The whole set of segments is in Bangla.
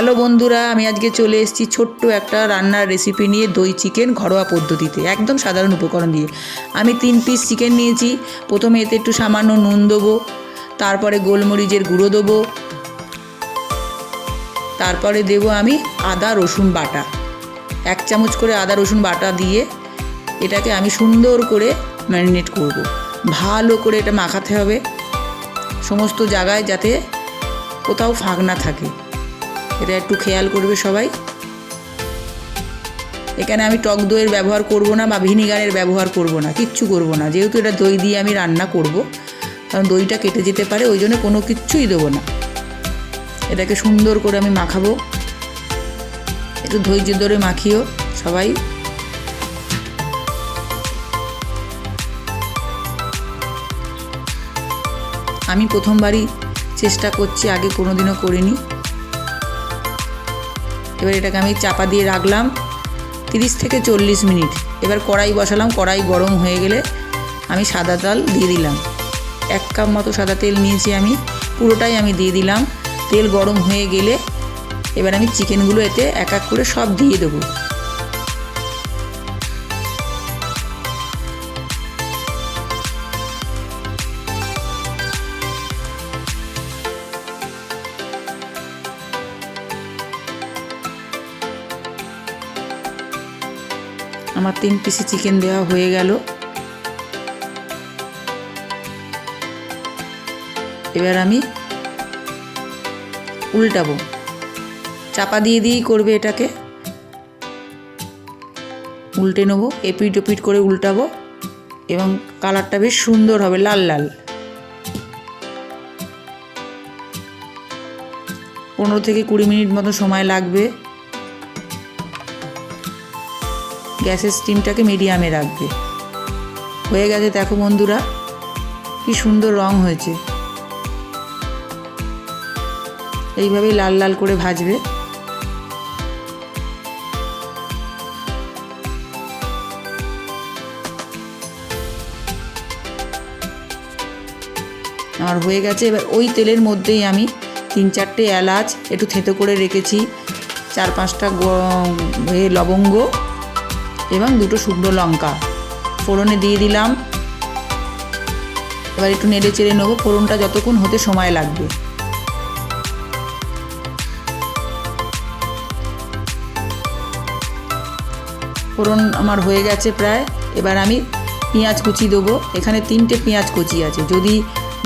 হ্যালো বন্ধুরা, আমি আজকে চলে এসেছি ছোট্ট একটা রান্নার রেসিপি নিয়ে। দই চিকেন ঘরোয়া পদ্ধতিতে, একদম সাধারণ উপকরণ দিয়ে। আমি 3 পিস চিকেন নিয়েছি। প্রথমে এতে একটু সামান্য নুন দেবো, তারপরে গোলমরিচের গুঁড়ো দেবো, তারপরে দেবো আমি আদা রসুন বাটা, 1 চামচ করে আদা রসুন বাটা দিয়ে এটাকে আমি সুন্দর করে ম্যারিনেট করব। ভালো করে এটা মাখাতে হবে সমস্ত জায়গায়, যাতে কোথাও ফাঁক না থাকে। এটা একটু খেয়াল করবে সবাই। এখানে আমি টক দইয়ের ব্যবহার করব না বা ভিনিগারের ব্যবহার করব না, কিচ্ছু করব না, যেহেতু এটা দই দিয়ে আমি রান্না করব, কারণ দইটা কেটে যেতে পারে, ওই জন্য কোনো কিচ্ছুই দেবো না। এটাকে সুন্দর করে আমি মাখাবো। একটু ধৈর্য ধরে মাখিও সবাই। আমি প্রথমবারই চেষ্টা করছি, আগে কোনোদিনও করিনি। এবার এটাকে আমি চাপা দিয়ে রাখলাম 30 থেকে 40 মিনিট। এবার কড়াই বসালাম, কড়াই গরম হয়ে গেলে আমি সাদা তেল দিয়ে দিলাম। 1 কাপ মতো সাদা তেল নিয়েছি আমি, পুরোটাই আমি দিয়ে দিলাম। তেল গরম হয়ে গেলে এবার আমি চিকেনগুলো এতে এক এক করে সব দিয়ে দেবো। আমার 3 পিসি চিকেন দেওয়া হয়ে গেল। এবার আমি উল্টাবো, চাপা দিয়ে দিয়েই করবে এটাকে। উল্টে নেবো, এপিট ওপিট করে উল্টাবো এবং কালারটা বেশ সুন্দর হবে, লাল লাল। 15 থেকে 20 মিনিট মতো সময় লাগবে। গ্যাসের স্টিমটাকে মিডিয়ামে রাখবে। হয়ে গেছে দেখো বন্ধুরা, কি সুন্দর রং হয়েছে। এইভাবেই লাল লাল করে ভাজবে। আমার হয়ে গেছে। এবার ওই তেলের মধ্যেই আমি 3-4টে এলাচ একটু থেঁতো করে রেখেছি, 4-5টা লবঙ্গ এবং 2টো শুকনো লঙ্কা ফোড়নে দিয়ে দিলাম। এবার একটু নেড়ে চেড়ে নেবো। ফোড়নটা যতক্ষণ হতে সময় লাগবে। ফোড়ন আমার হয়ে গেছে প্রায়। এবার আমি পেঁয়াজ কুচি দেবো। এখানে 3টে পেঁয়াজ কুচি আছে, যদি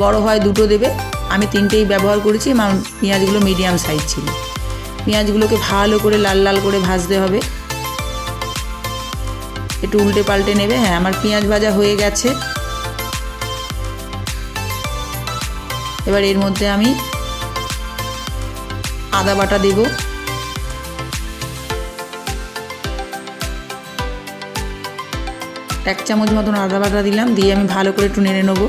বড় হয় 2টো দেবে। আমি 3টেই ব্যবহার করেছি, আমার পেঁয়াজগুলো মিডিয়াম সাইজ ছিল। পেঁয়াজগুলোকে ভালো করে লাল লাল করে ভাজতে হবে। একটু উল্টে পাল্টে নেবে। হ্যাঁ, আমার পেঁয়াজ ভাজা হয়ে গেছে। এবার এর মধ্যে আমি আদা বাটা দেব। এক চামচ মতন আদা বাটা দিলাম, দিয়ে আমি ভালো করে একটু নেড়ে নেবো।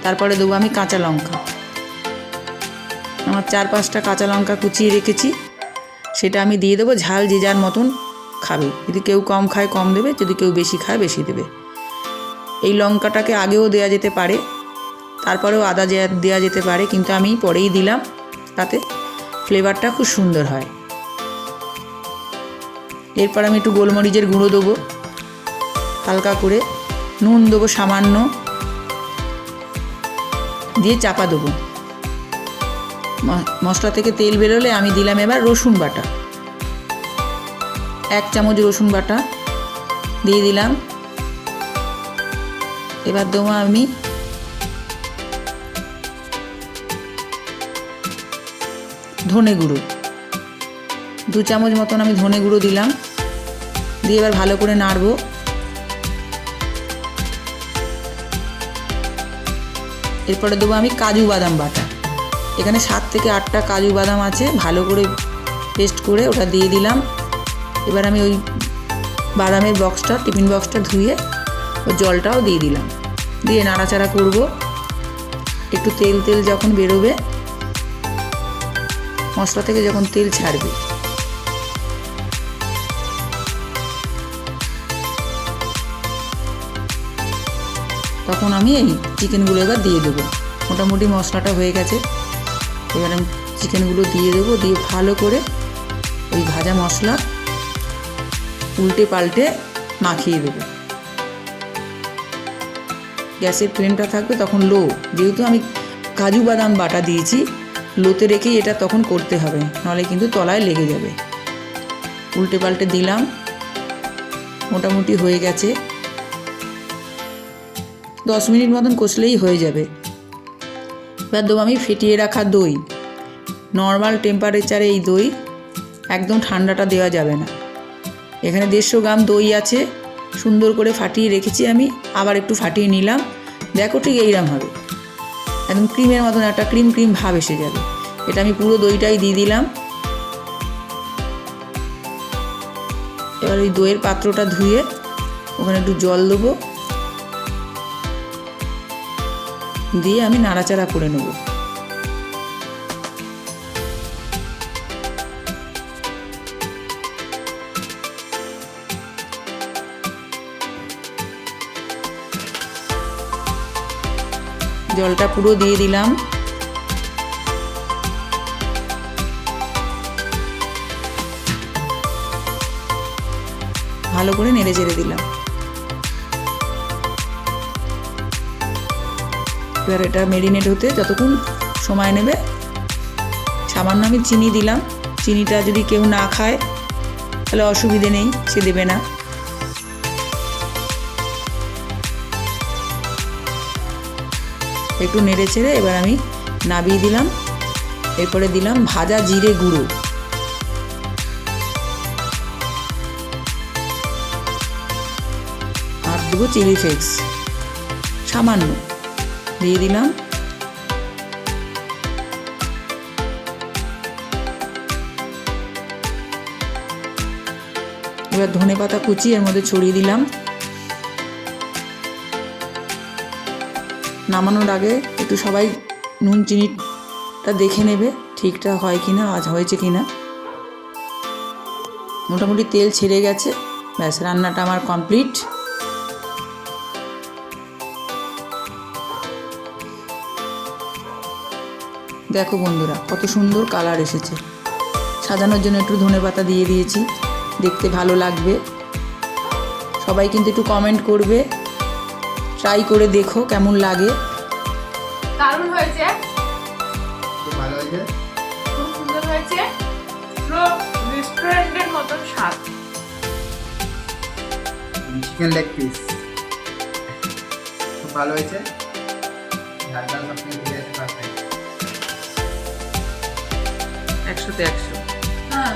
তারপরে দেবো আমি কাঁচা লঙ্কা। আমার 4-5টা কাঁচা লঙ্কা কুচিয়ে রেখেছি, সেটা আমি দিয়ে দেবো। ঝাল যে যার মতন খাবে, যদি কেউ কম খায় কম দেবে, যদি কেউ বেশি খায় বেশি দেবে। এই লঙ্কাটাকে আগেও দেওয়া যেতে পারে, তারপরেও আদা দেওয়া যেতে পারে, কিন্তু আমি পরেই দিলাম, তাতে ফ্লেভারটা খুব সুন্দর হয়। এরপর আমি একটু গোলমরিচের গুঁড়ো দেবো হালকা করে, নুন দেবো সামান্য, দিয়ে চাপা দেবো। মশলা থেকে তেল বেরোলে আমি দিলাম এবার রসুন বাটা, 1 চামচ রসুন বাটা দিয়ে দিলাম। এবার দেবো আমি ধনে গুঁড়ো, 2 চামচ মতন আমি ধনে গুঁড়ো দিলাম। দিয়ে এবার ভালো করে নাড়বো। এরপরে দেবো আমি কাজু বাদাম বাটা। এখানে 7 থেকে 8টা কাজু বাদাম আছে, ভালো করে পেস্ট করে ওটা দিয়ে দিলাম। এবার আমি ওই বাদামের বক্সটা, টিফিন বক্সটা ধুয়ে ওই জলটাও দিয়ে দিলাম, দিয়ে নাড়াচাড়া করব। একটু তেল তেল যখন বেরোবে, মশলা থেকে যখন তেল ছাড়বে, তখন আমি এই চিকেনগুলো এবার দিয়ে দেবো। মোটামুটি মশলাটা হয়ে গেছে। এবার আমি চিকেনগুলো দিয়ে দেবো, দিয়ে ভালো করে ওই ভাজা মশলা উল্টে পাল্টে মাখিয়ে দেবো। গ্যাসের ফ্লেমটা থাকবে তখন লো, যেহেতু আমি কাজু বাদাম বাটা দিয়েছি, লোতে রেখেই এটা তখন করতে হবে, নাহলে কিন্তু তলায় লেগে যাবে। উল্টে পাল্টে দিলাম, মোটামুটি হয়ে গেছে। 10 মিনিট মতন কষলেই হয়ে যাবে। এবার দেবো আমি ফেটিয়ে রাখা দই। নর্মাল টেম্পারেচারে এই দই, একদম ঠান্ডাটা দেওয়া যাবে না। এখানে 150 গ্রাম দই আছে, সুন্দর করে ফাটিয়ে রেখেছি আমি, আবার একটু ফাটিয়ে নিলাম। দেখো ঠিক এইরকম হবে, একদম ক্রিমের মতন একটা ক্রিম ক্রিম ভাব এসে যাবে। এটা আমি পুরো দইটাই দিয়ে দিলাম। এবার ওই দইয়ের পাত্রটা ধুয়ে ওখানে একটু জল দেবো, দিয়ে আমি নাড়াচাড়া করে নেব। জলটা পুরো দিয়ে দিলাম। ভালো করে নেড়ে চেড়ে দিলাম। এবার এটা মেরিনেট হতে যতক্ষণ সময় নেবে, সামান্য আমি চিনি দিলাম। চিনিটা যদি কেউ না খায় তাহলে অসুবিধে নেই, সে দেবে না। একটু নেড়ে ছেড়ে এবার আমি নাবিয়ে দিলাম। এরপরে দিলাম ভাজা জিরে গুঁড়ো, আর দেবো চিলি ফ্লেক্স সামান্য দিয়ে দিলাম। এবার ধনেপাতা কুচি এর মধ্যে ছড়িয়ে দিলাম। নামানোর আগে একটু সবাই নুন চিনিটা দেখে নেবে ঠিকঠাক হয় কিনা, আজ হয়েছে কিনা। মোটামুটি তেল ছেড়ে গেছে, ব্যাস রান্নাটা আমার কমপ্লিট। দেখো বন্ধুরা কত সুন্দর কালার এসেছে। সাজানোর জন্য একটু ধনেপাতা দিয়ে দিয়েছি, দেখতে ভালো লাগবে। সবাই কিন্তু একটু কমেন্ট করবে, ট্রাই করে দেখো কেমন লাগে। দারুণ হয়েছে, খুব ভালো হয়েছে, খুব সুন্দর হয়েছে, পুরো রেস্টুরেন্টের মতন স্বাদ। চিকেন লেগ পিস খুব ভালো হয়েছে, ঝালটা সব কিছু ঠিক আছে, পারফেক্ট। 100তে 100। হ্যাঁ।